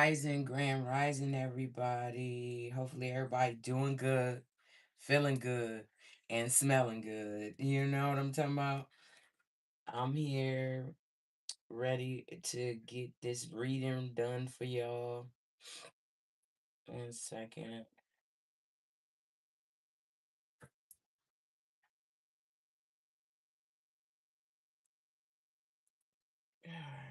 Grand Rising, everybody. Hopefully, everybody doing good, feeling good, and smelling good. You know what I'm talking about? I'm here, ready to get this reading done for y'all. 1 second. All right.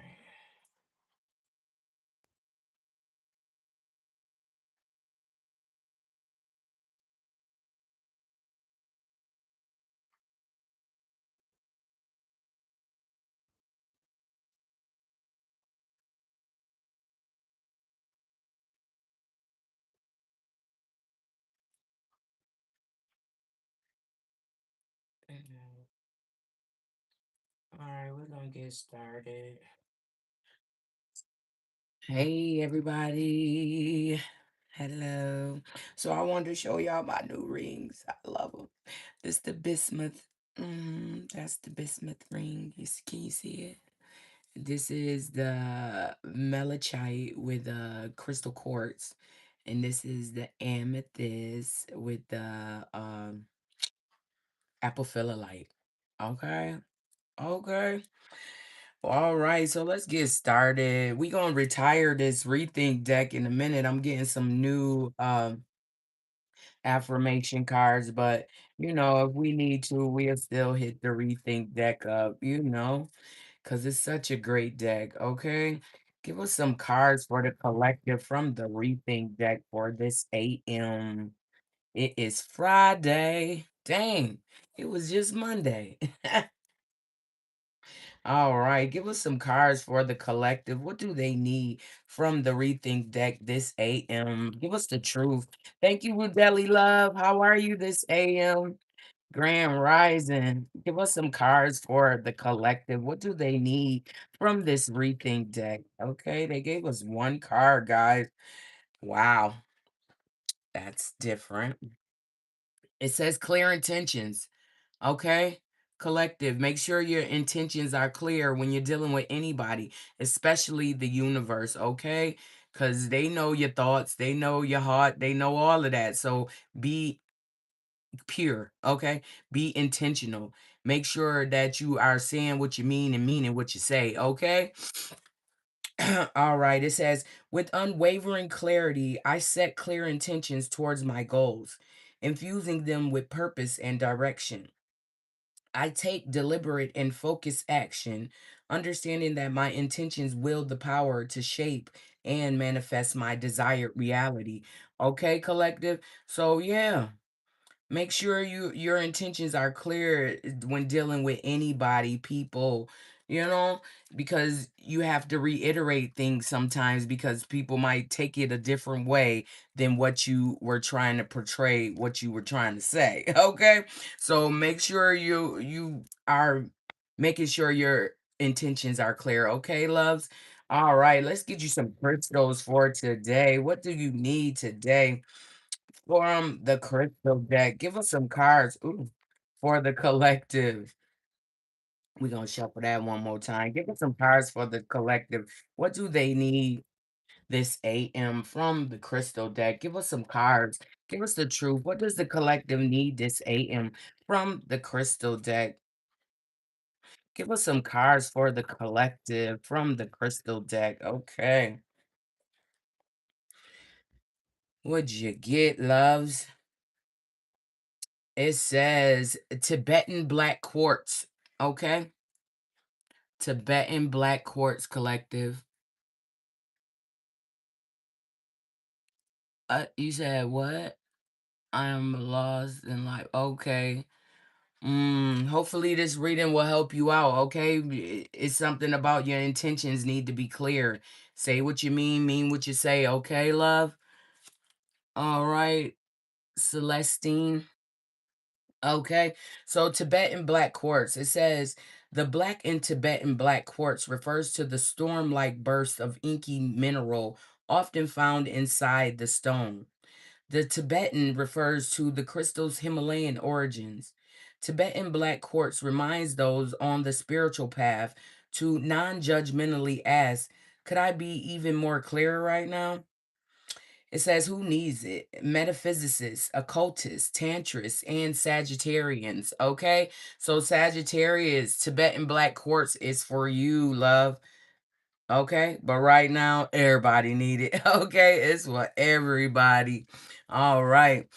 All right, we're gonna get started. Hey, everybody. Hello. So I wanted to show y'all my new rings. I love them. This the bismuth. That's the bismuth ring. Can you see it? This is the malachite with crystal quartz. And this is the amethyst with the apophyllite. Okay. Okay. All right, so let's get started. We gonna retire this rethink deck in a minute. I'm getting some new affirmation cards, but if we need to, we'll still hit the rethink deck up, because it's such a great deck. Okay. Give us some cards for the collective from the rethink deck for this AM. It is Friday. Dang, it was just Monday. All right, give us some cards for the collective. What do they need from the Rethink deck this AM? Give us the truth. Thank you, Rudeli Love. How are you this AM? Grand Rising. Give us some cards for the collective. What do they need from this Rethink deck? Okay, they gave us one card, guys. Wow, that's different. It says clear intentions. Okay. Collective, make sure your intentions are clear when you're dealing with anybody, especially the universe. Okay. Because they know your thoughts, they know your heart, they know all of that. So be pure. Okay. Be intentional. Make sure that you are saying what you mean and meaning what you say. Okay. All right. It says, with unwavering clarity, I set clear intentions towards my goals, infusing them with purpose and direction. I take deliberate and focused action, understanding that my intentions wield the power to shape and manifest my desired reality. Okay, collective? So, yeah. Make sure your intentions are clear when dealing with anybody, people, because you have to reiterate things sometimes because people might take it a different way than what you were trying to portray, what you were trying to say. Okay? So make sure you are making sure your intentions are clear. Okay, loves? All right, let's get you some crystals for today. What do you need today? From the crystal deck. Give us some cards. Ooh, for the collective. We're gonna shuffle that one more time. Give us some cards for the collective. What do they need this AM from the crystal deck? Give us some cards. Give us the truth. What does the collective need this AM from the crystal deck? Give us some cards for the collective from the crystal deck. Okay. What'd you get, loves? It says Tibetan black quartz. Okay. Tibetan Black Quartz Collective. You said what? I am lost in life. Okay. Hopefully this reading will help you out. Okay. It's something about your intentions need to be clear. Say what you mean what you say. Okay, love. All right, Celestine. Okay, so Tibetan black quartz. It says the black in Tibetan black quartz refers to the storm like burst of inky mineral often found inside the stone. The Tibetan refers to the crystal's Himalayan origins. Tibetan black quartz reminds those on the spiritual path to non judgmentally ask, Could I be even more clearer right now? It says, who needs it? Metaphysicists, occultists, tantrists, and Sagittarians. Okay. So, Sagittarius, Tibetan Black Quartz is for you, love. Okay. But right now, everybody need it. Okay. It's for everybody. All right.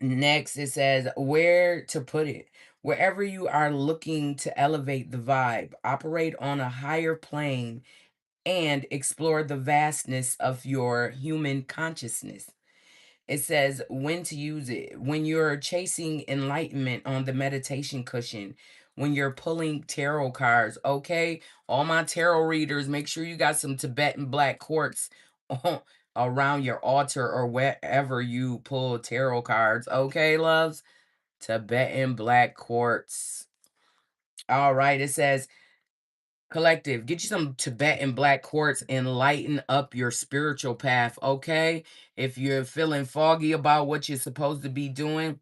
Next, it says, where to put it. Wherever you are looking to elevate the vibe, operate on a higher plane and explore the vastness of your human consciousness. It says when to use it. When you're chasing enlightenment on the meditation cushion, when you're pulling tarot cards, okay? All my tarot readers, make sure you got some Tibetan black quartz around your altar or wherever you pull tarot cards, okay, loves? Tibetan black quartz. All right, it says collective, get you some Tibetan black quartz and lighten up your spiritual path, okay? If you're feeling foggy about what you're supposed to be doing,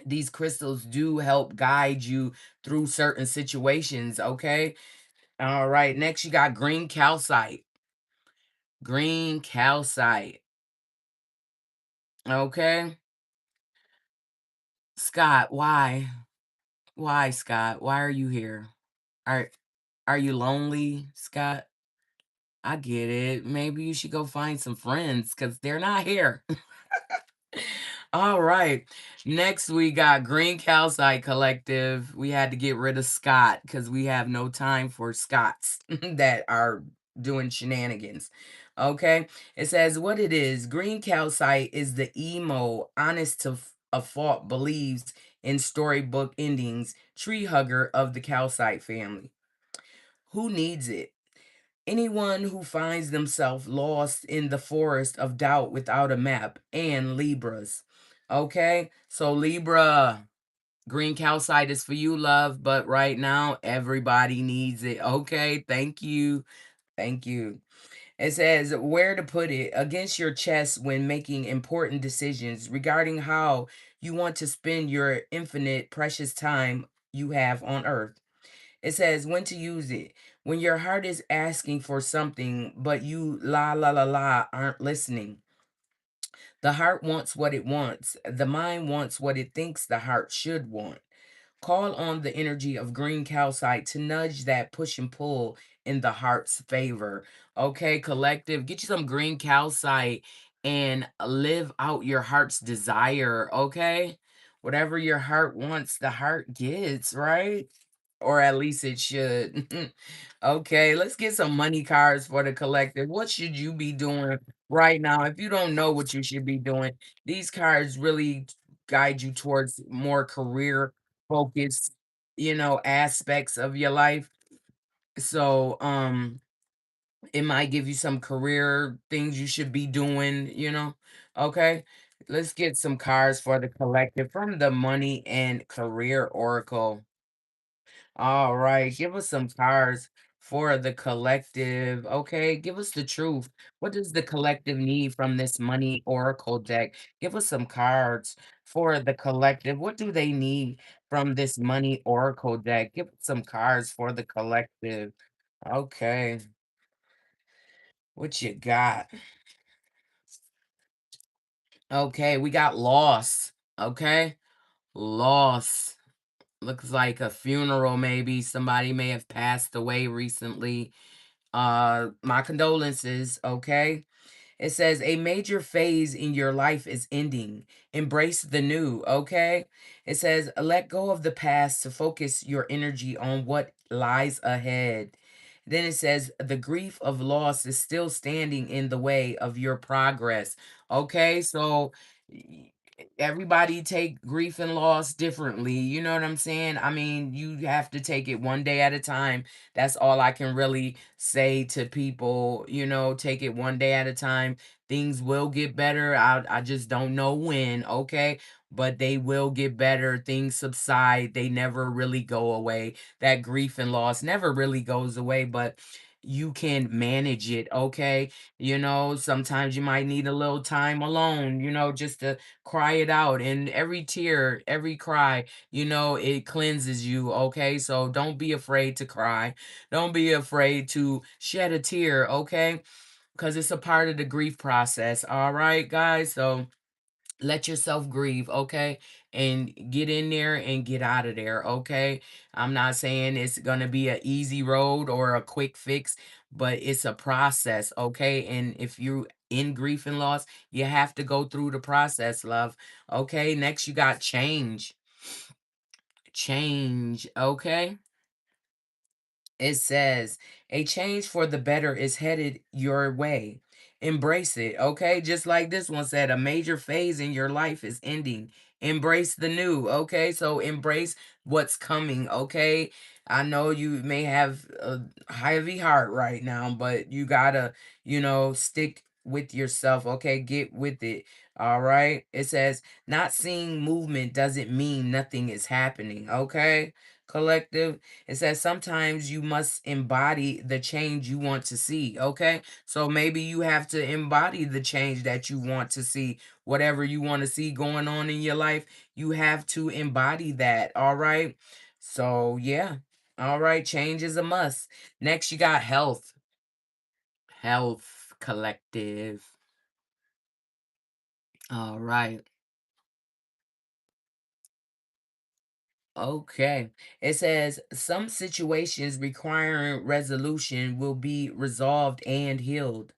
these crystals do help guide you through certain situations, okay? All right, next you got green calcite. Green calcite, okay? Scott, why? Why, Scott? Why are you here? Are are you lonely, Scott? I get it. Maybe you should go find some friends because they're not here. All right. Next, we got Green Calcite Collective. We had to get rid of Scott because we have no time for Scots that are doing shenanigans. Okay. It says what it is. Green Calcite is the emo, honest to a fault, believes in storybook endings, tree hugger of the Calcite family. Who needs it? Anyone who finds themselves lost in the forest of doubt without a map, and Libras. Okay, so Libra, green calcite is for you, love, but right now everybody needs it. Okay, thank you. Thank you. It says where to put it against your chest when making important decisions regarding how you want to spend your infinite precious time you have on earth. It says when to use it. When your heart is asking for something, but you aren't listening. The heart wants what it wants. The mind wants what it thinks the heart should want. Call on the energy of green calcite to nudge that push and pull in the heart's favor. Okay, collective, get you some green calcite and live out your heart's desire. Okay, whatever your heart wants, the heart gets, right? Or at least it should. Okay, let's get some money cards for the collective. What should you be doing right now? If you don't know what you should be doing, these cards really guide you towards more career focused, aspects of your life. So, it might give you some career things you should be doing. Okay. Let's get some cards for the collective from the Money and Career Oracle. All right, give us some cards for the collective. Okay, give us the truth. What does the collective need from this money oracle deck? Give us some cards for the collective. What do they need from this money oracle deck? Give us some cards for the collective. Okay, what you got? Okay, we got loss. Okay, loss. Looks like a funeral, maybe. Somebody may have passed away recently. My condolences, okay? It says a major phase in your life is ending. Embrace the new, okay? It says let go of the past to focus your energy on what lies ahead. Then it says the grief of loss is still standing in the way of your progress. Okay, so y- everybody take grief and loss differently. You know what I'm saying? I mean, you have to take it one day at a time. That's all I can really say to people. Take it one day at a time. Things will get better. I just don't know when, okay? But they will get better. Things subside. They never really go away. That grief and loss never really goes away, but you can manage it, okay? Sometimes you might need a little time alone, just to cry it out. And every tear, every cry, it cleanses you, okay? So don't be afraid to cry. Don't be afraid to shed a tear, okay? Because it's a part of the grief process, all right, guys? So let yourself grieve, okay? And get in there and get out of there, okay? I'm not saying it's gonna be an easy road or a quick fix, but it's a process, okay? And if you in grief and loss, you have to go through the process, love. Okay, next you got change. Change, okay? It says, a change for the better is headed your way. Embrace it, okay? Just like this one said, a major phase in your life is ending. Embrace the new, okay? So embrace what's coming, okay? I know you may have a heavy heart right now, but you gotta, stick with yourself, okay? Get with it, all right? It says, not seeing movement doesn't mean nothing is happening, okay? Collective. It says sometimes you must embody the change you want to see. Okay. So maybe you have to embody the change that you want to see. Whatever you want to see going on in your life, you have to embody that. All right. So, yeah. All right. Change is a must. Next, you got health. Health collective. All right. Okay. It says some situations requiring resolution will be resolved and healed.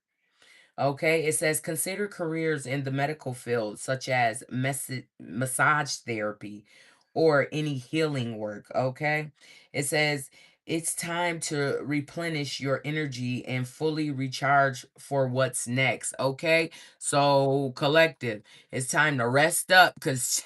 Okay, it says consider careers in the medical field, such as massage therapy or any healing work. Okay, it says it's time to replenish your energy and fully recharge for what's next. Okay, so collective, it's time to rest up because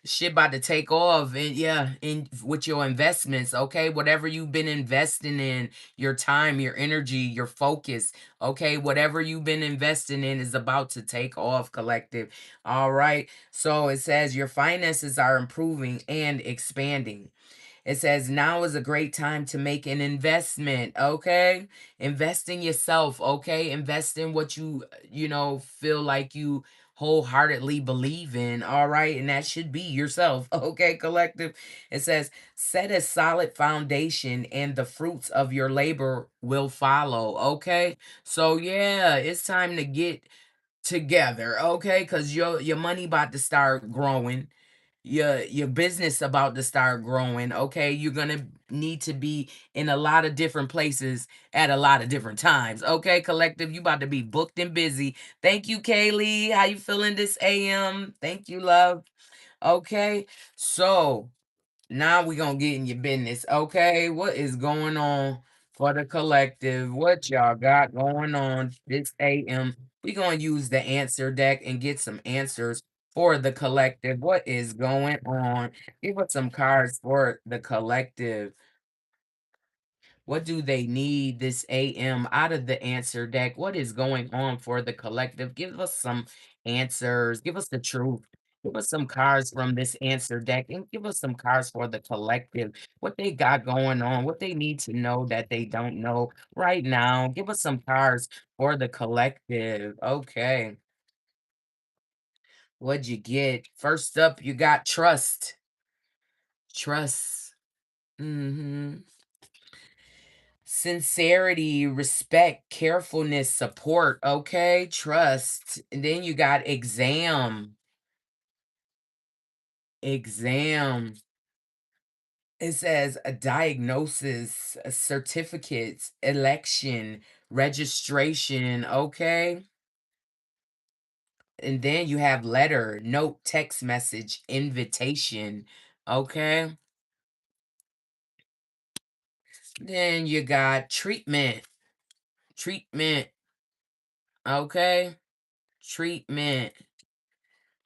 shit about to take off. And yeah, in with your investments. Okay, whatever you've been investing in, your time, your energy, your focus. Okay, whatever you've been investing in is about to take off, collective. All right. So it says your finances are improving and expanding. It says now is a great time to make an investment, okay? Invest in yourself, okay? Invest in what feel like you wholeheartedly believe in, all right? And that should be yourself, okay, collective? It says set a solid foundation and the fruits of your labor will follow, okay? So yeah, it's time to get together, okay? Because your money about to start growing, your business about to start growing, okay? You're gonna need to be in a lot of different places at a lot of different times, okay? Collective, you about to be booked and busy. Thank you, Kaylee. How you feeling this AM? Thank you, love. Okay, so now we gonna get in your business, okay? What is going on for the collective? What y'all got going on this AM? We gonna use the answer deck and get some answers for the collective. What is going on? Give us some cards for the collective. What do they need this AM out of the answer deck? What is going on for the collective? Give us some answers. Give us the truth. Give us some cards from this answer deck and give us some cards for the collective. What they got going on, what they need to know that they don't know right now. Give us some cards for the collective. Okay. What'd you get? First up, you got trust. Trust. Mm-hmm. Sincerity, respect, carefulness, support, okay? Trust. And then you got exam. Exam. It says a diagnosis, a certificates, election, registration, okay? And then you have letter, note, text message, invitation, okay? Then you got treatment. Treatment, okay? Treatment.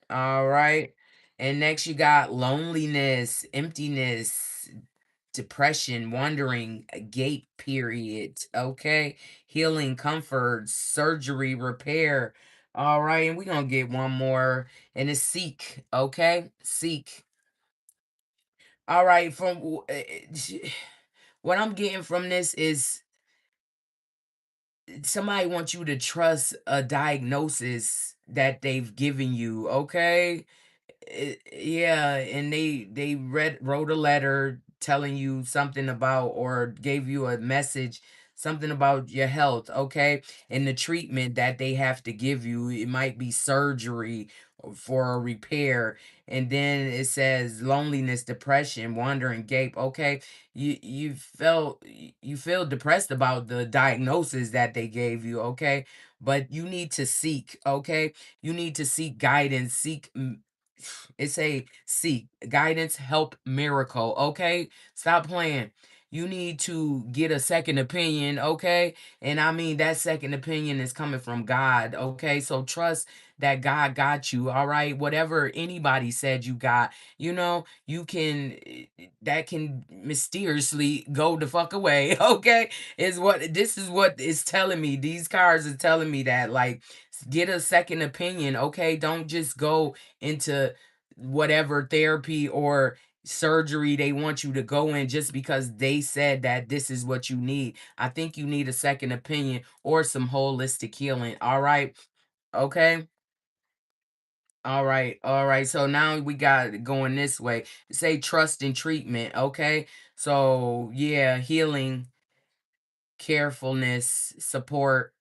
All right. And next you got loneliness, emptiness, depression, wandering, a gate period. Okay. Healing, comfort, surgery, repair. All right. And we're going to get one more. And it's seek. Okay. Seek. All right. From what I'm getting from this is somebody wants you to trust a diagnosis that they've given you, okay? Yeah, and they wrote a letter telling you something about, or gave you a message, something about your health, okay? And the treatment that they have to give you, it might be surgery for a repair. And then it says loneliness, depression, wandering gape, okay? You feel depressed about the diagnosis that they gave you, okay? But you need to seek, okay? You need to seek guidance, seek it's a seek guidance, help, miracle. Okay, stop playing. You need to get a second opinion. Okay, and I mean that second opinion is coming from God. Okay, so trust that God got you. All right, whatever anybody said you got, you can that can mysteriously go the fuck away. Okay, is what is telling me. These cards are telling me that, like, get a second opinion. Okay, don't just go into whatever therapy or surgery they want you to go in just because they said that this is what you need. I think you need a second opinion or some holistic healing. All right. Okay. All right. All right. So now we got it going this way. Say trust and treatment. Okay. So yeah, healing, carefulness, support.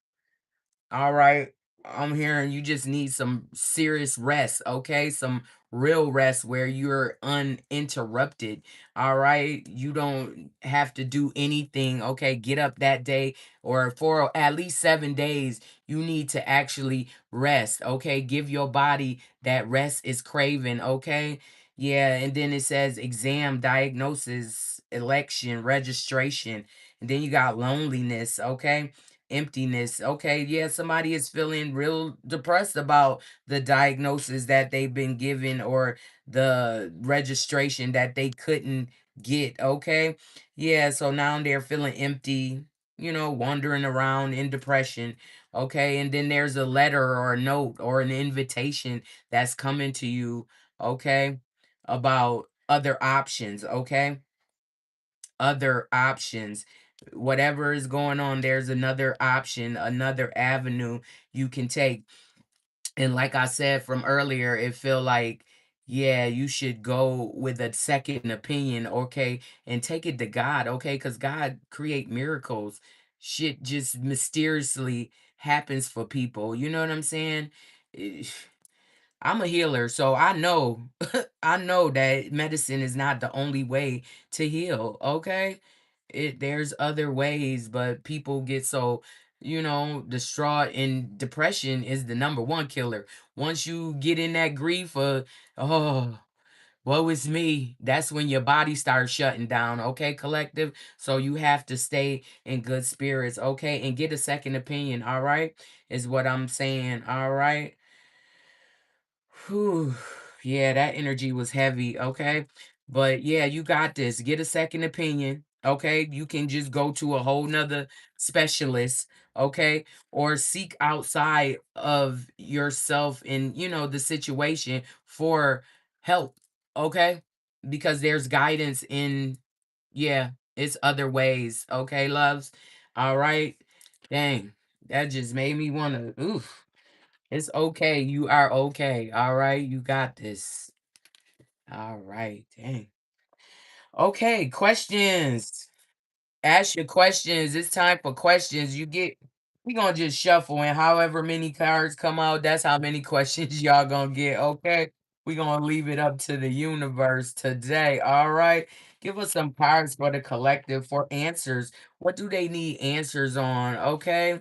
All right. I'm hearing you just need some serious rest, okay? Some real rest where you're uninterrupted. All right. You don't have to do anything, okay? Get up that day, or for at least 7 days. You need to actually rest, okay? Give your body that rest is craving, okay? Yeah. And then it says exam, diagnosis, election, registration. And then you got loneliness, okay? Emptiness. Okay, yeah, somebody is feeling real depressed about the diagnosis that they've been given, or the registration that they couldn't get. Okay, yeah, so now they're feeling empty, wandering around in depression. Okay, and then there's a letter or a note or an invitation that's coming to you. Okay, about other options. Okay, other options. Whatever is going on, there's another option, another avenue you can take. And like I said from earlier, it feel like, yeah, you should go with a second opinion, okay, and take it to God, okay, because God create miracles. Shit just mysteriously happens for people. You know what I'm saying? Eh, I'm a healer, so I know I know that medicine is not the only way to heal, okay? There's other ways, but people get so, distraught, and depression is the number one killer. Once you get in that grief of, oh, woe is me, that's when your body starts shutting down, okay, collective? So you have to stay in good spirits, okay? And get a second opinion, all right? Is what I'm saying, all right? Whew. Yeah, that energy was heavy, okay? But yeah, you got this. Get a second opinion, okay? You can just go to a whole nother specialist, okay? Or seek outside of yourself and, the situation for help, okay? Because there's guidance in, yeah, it's other ways, okay, loves? All right. Dang, that just made me want to, oof. It's okay. You are okay. All right. You got this. All right. Dang. Okay. Questions. Ask your questions. It's time for questions. We gonna just shuffle, and however many cards come out, that's how many questions y'all gonna get. Okay. We gonna leave it up to the universe today. All right. Give us some cards for the collective for answers. What do they need answers on? Okay.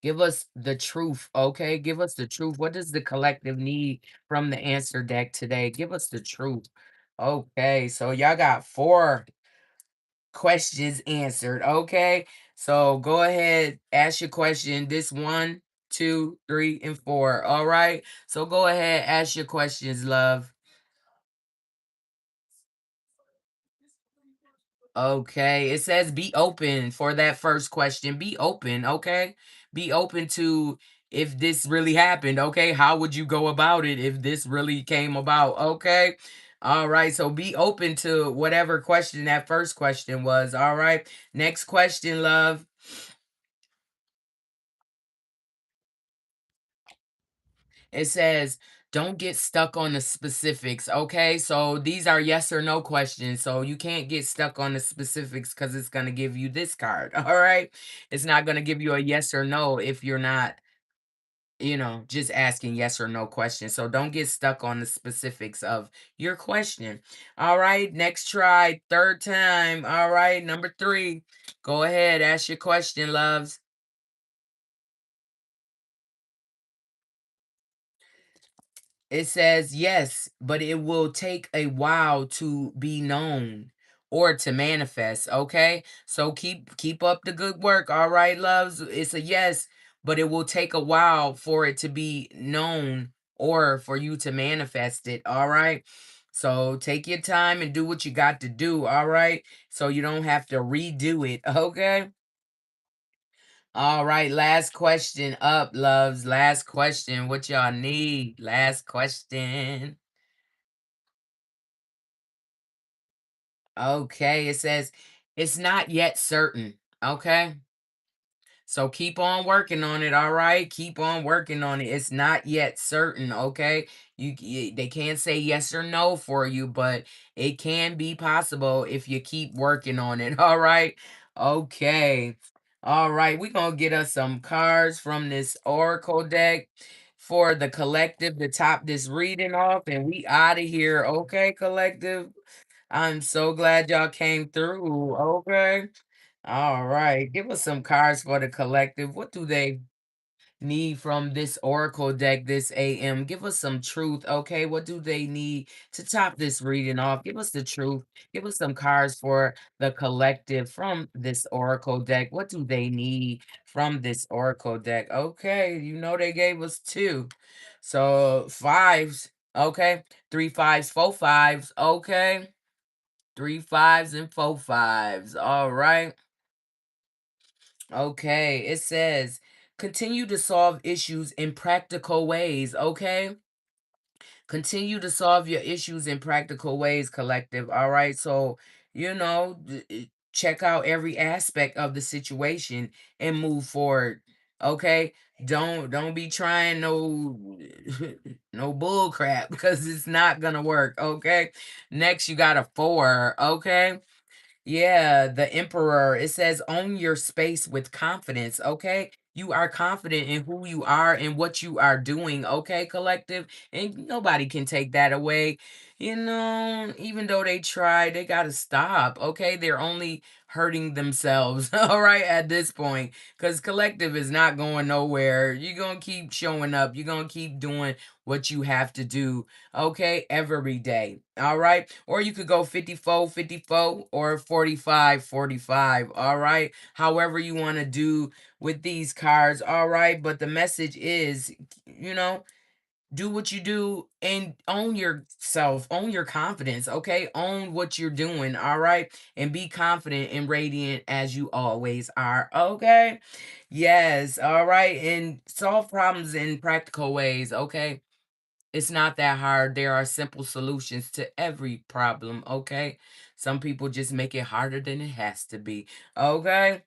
Give us the truth, okay? Give us the truth. What does the collective need from the answer deck today? Give us the truth. Okay, so y'all got 4 questions answered, okay? So go ahead, ask your question. This one, two, three, and four. All right. So go ahead, ask your questions, love. Okay, it says be open for that first question. Be open, okay? Be open to, if this really happened, okay? How would you go about it if this really came about, okay? All right, so be open to whatever question that first question was, all right? Next question, love. It says, don't get stuck on the specifics. Okay. So these are yes or no questions. So you can't get stuck on the specifics because it's going to give you this card. All right. It's not going to give you a yes or no if you're not, just asking yes or no questions. So don't get stuck on the specifics of your question. All right. Next try. Third time. All right. Number three. Go ahead. Ask your question, loves. It says, yes, but it will take a while to be known or to manifest. Okay. So keep up the good work. All right, loves. It's a yes, but it will take a while for it to be known or for you to manifest it. All right. So take your time and do what you got to do. All right. So you don't have to redo it. Okay. All right, last question up, loves. Last question. What y'all need? Last question. Okay, it says it's not yet certain. Okay. So keep on working on it, all right? Keep on working on it. It's not yet certain, okay? They can't say yes or no for you, but it can be possible if you keep working on it, all right? Okay. All right, we're going to get us some cards from this oracle deck for the collective to top this reading off, and we out of here, okay, collective? I'm so glad y'all came through, okay? All right. Give us some cards for the collective. What do they need from this oracle deck this AM? Give us some truth, okay? What do they need to top this reading off? Give us the truth. Give us some cards for the collective from this oracle deck. What do they need from this oracle deck? Okay, they gave us two. So fives, okay? Three fives, four fives, okay? Three fives and four fives. All right. Okay, it says continue to solve issues in practical ways, okay? Continue to solve your issues in practical ways, collective. All right. So, check out every aspect of the situation and move forward. Okay? Don't be trying no no bull crap because it's not going to work, okay? Next you got a 4, okay? Yeah, the emperor. It says own your space with confidence, okay? You are confident in who you are and what you are doing, okay, collective? And nobody can take that away. Even though they try, they got to stop, okay? They're only hurting themselves, all right, at this point. Because collective is not going nowhere. You're going to keep showing up. You're going to keep doing what you have to do, okay, every day. All right. Or you could go 54, 54, or 45, 45. All right. However you want to do with these cards. All right. But the message is, you know, do what you do and own yourself, own your confidence, okay? Own what you're doing, all right? And be confident and radiant as you always are, okay? Yes, all right. And solve problems in practical ways, okay? It's not that hard. There are simple solutions to every problem, okay? Some people just make it harder than it has to be, okay?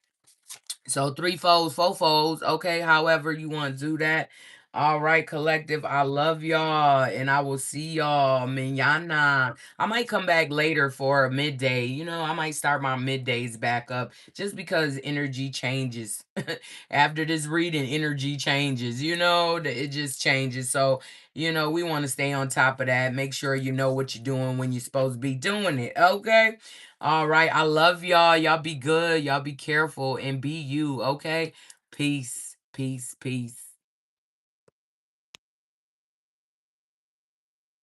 So three folds, four folds, okay, however you want to do that. All right, collective. I love y'all, and I will see y'all manana. I might come back later for a midday. I might start my middays back up just because energy changes. After this reading, energy changes. It just changes. So, we want to stay on top of that. Make sure you know what you're doing when you're supposed to be doing it. Okay. All right. I love y'all. Y'all be good. Y'all be careful and be you. Okay. Peace. Peace. Peace.